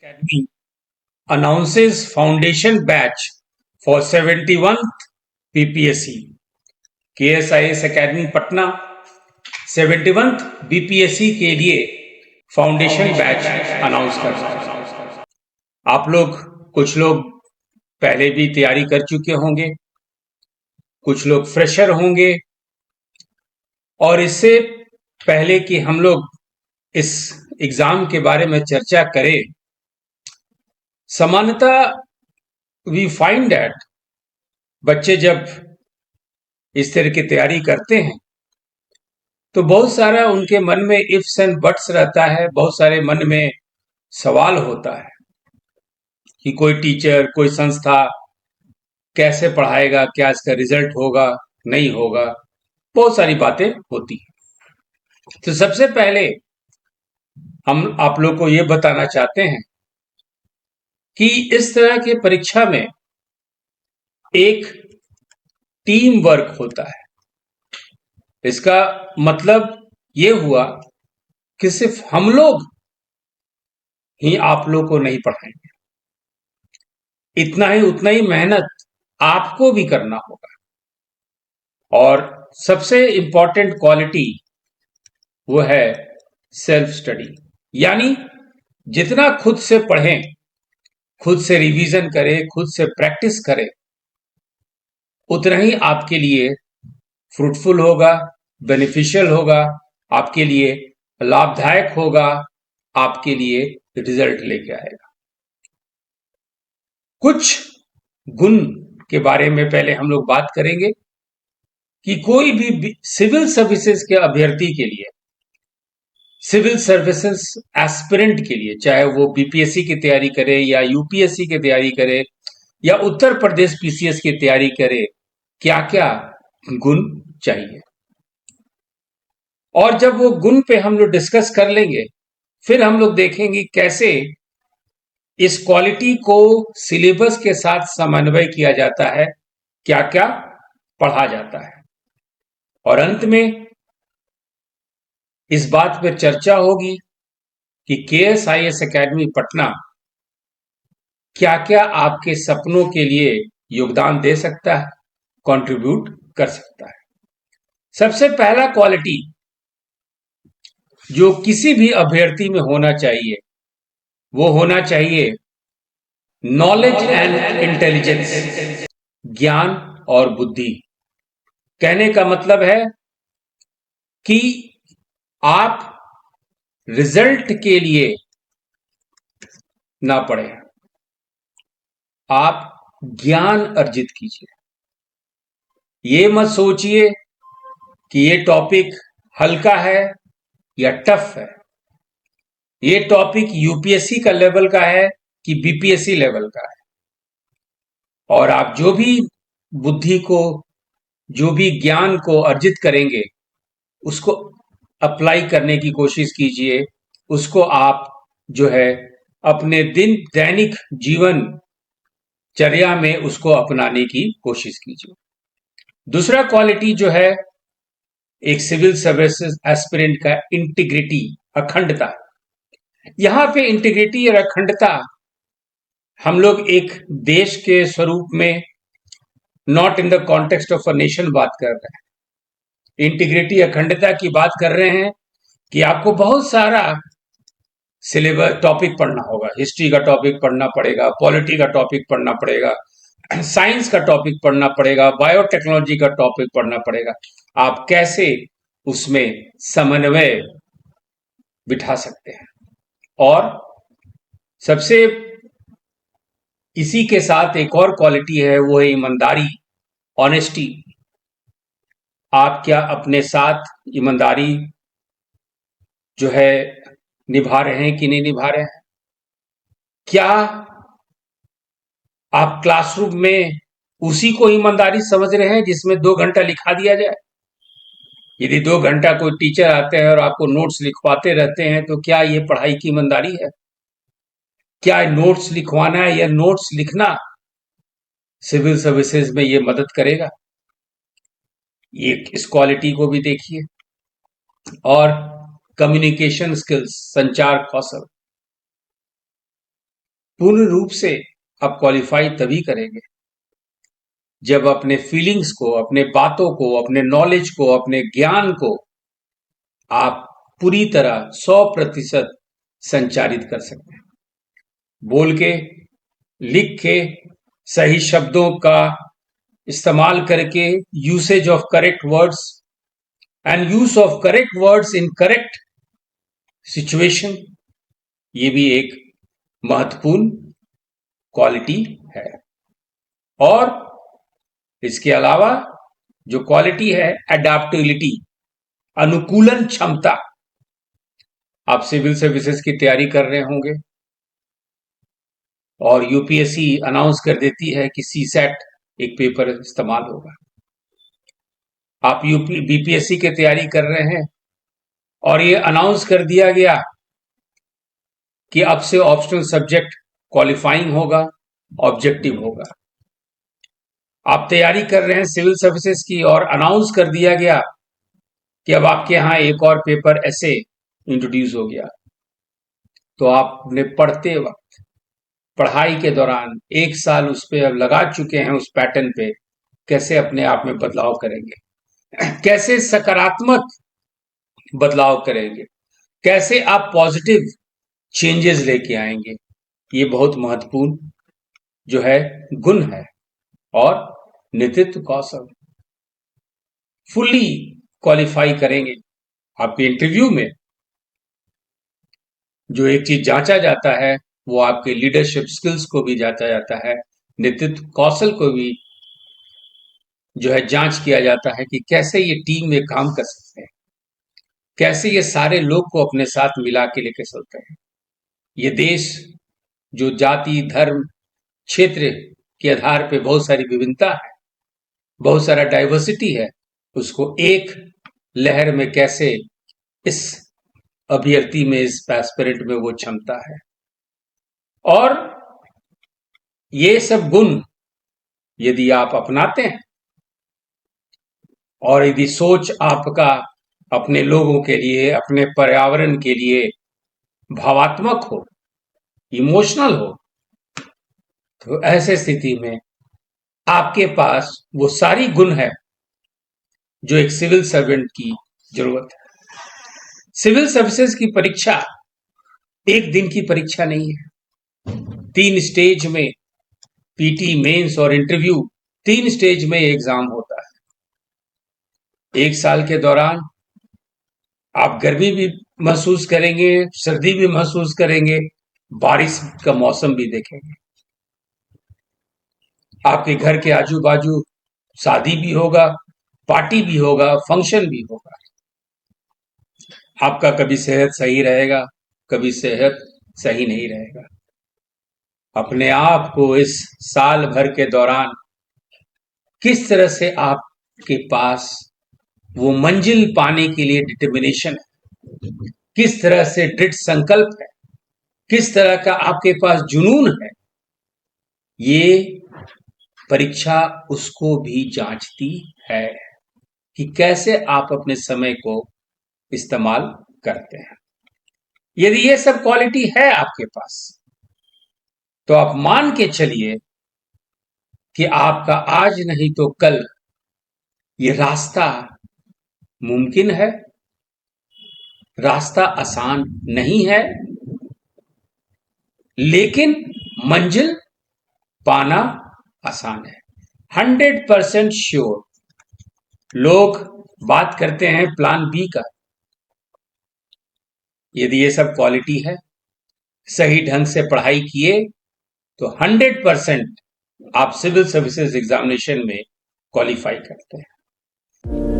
Academy announces foundation batch for 71th BPSC. KSIS Academy Patna 71th BPSC के लिए foundation batch announce कर रहा है। आप लोग कुछ लोग पहले भी तैयारी कर चुके होंगे, कुछ लोग फ्रेशर होंगे, और इससे पहले कि हम लोग इस एग्जाम के बारे में चर्चा करें, सामान्यतः वी फाइंड दैट बच्चे जब इस तरह की तैयारी करते हैं तो बहुत सारा उनके मन में इफ्स एंड बट्स रहता है, बहुत सारे मन में सवाल होता है कि कोई टीचर, कोई संस्था कैसे पढ़ाएगा, क्या इसका रिजल्ट होगा, नहीं होगा, बहुत सारी बातें होती हैं। तो सबसे पहले हम आप लोग को ये बताना चाहते हैं कि इस तरह के परीक्षा में एक टीम वर्क होता है। इसका मतलब ये हुआ कि सिर्फ हम लोग ही आप लोग को नहीं पढ़ाएंगे, उतना ही मेहनत आपको भी करना होगा। और सबसे इंपॉर्टेंट क्वालिटी वो है सेल्फ स्टडी, यानी जितना खुद से पढ़ें, खुद से रिवीजन करें, खुद से प्रैक्टिस करें, उतना ही आपके लिए फ्रूटफुल होगा, बेनिफिशियल होगा, आपके लिए लाभदायक होगा, आपके लिए रिजल्ट लेके आएगा। कुछ गुण के बारे में पहले हम लोग बात करेंगे कि कोई भी सिविल सर्विसेज के अभ्यर्थी के लिए, सिविल सर्विसेज एस्पिरेंट के लिए, चाहे वो बीपीएससी की तैयारी करे या यूपीएससी की तैयारी करे या उत्तर प्रदेश पीसीएस की तैयारी करे, क्या क्या गुण चाहिए। और जब वो गुण पे हम लोग डिस्कस कर लेंगे, फिर हम लोग देखेंगे कैसे इस क्वालिटी को सिलेबस के साथ समन्वय किया जाता है, क्या क्या पढ़ा जाता है। और अंत में इस बात पर चर्चा होगी कि केएसआईएस एकेडमी पटना क्या क्या आपके सपनों के लिए योगदान दे सकता है, कंट्रीब्यूट कर सकता है। सबसे पहला क्वालिटी जो किसी भी अभ्यर्थी में होना चाहिए, वो होना चाहिए नॉलेज एंड इंटेलिजेंस, ज्ञान और बुद्धि। कहने का मतलब है कि आप रिजल्ट के लिए ना पढ़े, आप ज्ञान अर्जित कीजिए। ये मत सोचिए कि ये टॉपिक हल्का है या टफ है, ये टॉपिक यूपीएससी का लेवल का है कि बीपीएससी लेवल का है। और आप जो भी बुद्धि को, जो भी ज्ञान को अर्जित करेंगे, उसको अप्लाई करने की कोशिश कीजिए, उसको आप जो है अपने दैनिक जीवन चर्या में उसको अपनाने की कोशिश कीजिए। दूसरा क्वालिटी जो है एक सिविल सर्विसेज एस्पिरेंट का, इंटीग्रिटी, अखंडता। यहां पे इंटीग्रिटी और अखंडता हम लोग एक देश के स्वरूप में, not in the context of a nation बात कर रहे हैं। इंटीग्रिटी, अखंडता की बात कर रहे हैं कि आपको बहुत सारा सिलेबस टॉपिक पढ़ना होगा। हिस्ट्री का टॉपिक पढ़ना पड़ेगा, पॉलिटी का टॉपिक पढ़ना पड़ेगा, साइंस का टॉपिक पढ़ना पड़ेगा, बायोटेक्नोलॉजी का टॉपिक पढ़ना पड़ेगा। आप कैसे उसमें समन्वय बिठा सकते हैं। और सबसे इसी के साथ एक और क्वालिटी है, वो है ईमानदारी, ऑनेस्टी। आप क्या अपने साथ ईमानदारी जो है निभा रहे हैं कि नहीं निभा रहे हैं? क्या आप क्लासरूम में उसी को ईमानदारी समझ रहे हैं जिसमें 2 घंटा लिखा दिया जाए? यदि 2 घंटा कोई टीचर आते हैं और आपको नोट्स लिखवाते रहते हैं, तो क्या ये पढ़ाई की ईमानदारी है? क्या नोट्स लिखवाना है या नोट्स लिखना सिविल सर्विसेज में ये मदद करेगा? ये इस क्वालिटी को भी देखिए। और कम्युनिकेशन स्किल्स, संचार कौशल। पूर्ण रूप से आप क्वालिफाई तभी करेंगे जब अपने फीलिंग्स को, अपने बातों को, अपने नॉलेज को, अपने ज्ञान को आप पूरी तरह 100% संचारित कर सकते हैं। बोल के, लिख के, सही शब्दों का इस्तेमाल करके, usage of correct words and use of correct words in correct situation, ये भी एक महत्वपूर्ण क्वालिटी है। और इसके अलावा जो क्वालिटी है अडैप्टेबिलिटी, अनुकूलन क्षमता। आप सिविल सर्विसेज की तैयारी कर रहे होंगे और यूपीएससी अनाउंस कर देती है कि सीसैट एक पेपर इस्तेमाल होगा। आप बीपीएससी की तैयारी कर रहे हैं और ये अनाउंस कर दिया गया कि अब से ऑप्शनल सब्जेक्ट क्वालिफाइंग होगा, ऑब्जेक्टिव होगा। आप तैयारी कर रहे हैं सिविल सर्विसेज की और अनाउंस कर दिया गया कि अब आपके यहां एक और पेपर ऐसे इंट्रोड्यूस हो गया, तो आपने पढ़ते वक्त, पढ़ाई के दौरान 1 साल उस पे अब लगा चुके हैं, उस पैटर्न पे कैसे अपने आप में बदलाव करेंगे, कैसे सकारात्मक बदलाव करेंगे, कैसे आप पॉजिटिव चेंजेस लेके आएंगे। ये बहुत महत्वपूर्ण जो है गुण है। और नेतृत्व कौशल फुल्ली क्वालिफाई करेंगे। आपके इंटरव्यू में जो एक चीज जांचा जाता है वो आपके लीडरशिप स्किल्स को भी जांचा जाता है, नेतृत्व कौशल को भी जो है जांच किया जाता है कि कैसे ये टीम में काम कर सकते हैं, कैसे ये सारे लोग को अपने साथ मिला के लेके चलते हैं। ये देश जो जाति, धर्म, क्षेत्र के आधार पे बहुत सारी विभिन्नता है, बहुत सारा डाइवर्सिटी है, उसको एक लहर में कैसे इस अभ्यर्थी में, इस एस्पिरेंट में वो क्षमता है। और ये सब गुण यदि आप अपनाते हैं और यदि सोच आपका अपने लोगों के लिए, अपने पर्यावरण के लिए भावात्मक हो, इमोशनल हो, तो ऐसे स्थिति में आपके पास वो सारी गुण है जो एक सिविल सर्वेंट की जरूरत है। सिविल सर्विसेज की परीक्षा एक दिन की परीक्षा नहीं है। 3 स्टेज में पीटी, मेंस और इंटरव्यू, 3 स्टेज में एग्जाम होता है। 1 साल के दौरान आप गर्मी भी महसूस करेंगे, सर्दी भी महसूस करेंगे, बारिश का मौसम भी देखेंगे। आपके घर के आजू बाजू शादी भी होगा, पार्टी भी होगा, फंक्शन भी होगा। आपका कभी सेहत सही रहेगा, कभी सेहत सही नहीं रहेगा। अपने आप को इस साल भर के दौरान किस तरह से आपके पास वो मंजिल पाने के लिए डिटर्मिनेशन है, किस तरह से दृढ़ संकल्प है, किस तरह का आपके पास जुनून है, ये परीक्षा उसको भी जांचती है कि कैसे आप अपने समय को इस्तेमाल करते हैं। यदि ये सब क्वालिटी है आपके पास, तो आप मान के चलिए कि आपका आज नहीं तो कल ये रास्ता मुमकिन है। रास्ता आसान नहीं है, लेकिन मंजिल पाना आसान है। 100% श्योर। लोग बात करते हैं प्लान बी का। यदि ये सब क्वालिटी है, सही ढंग से पढ़ाई किए, तो 100% आप सिविल सर्विसेज एग्जामिनेशन में क्वालिफाई करते हैं।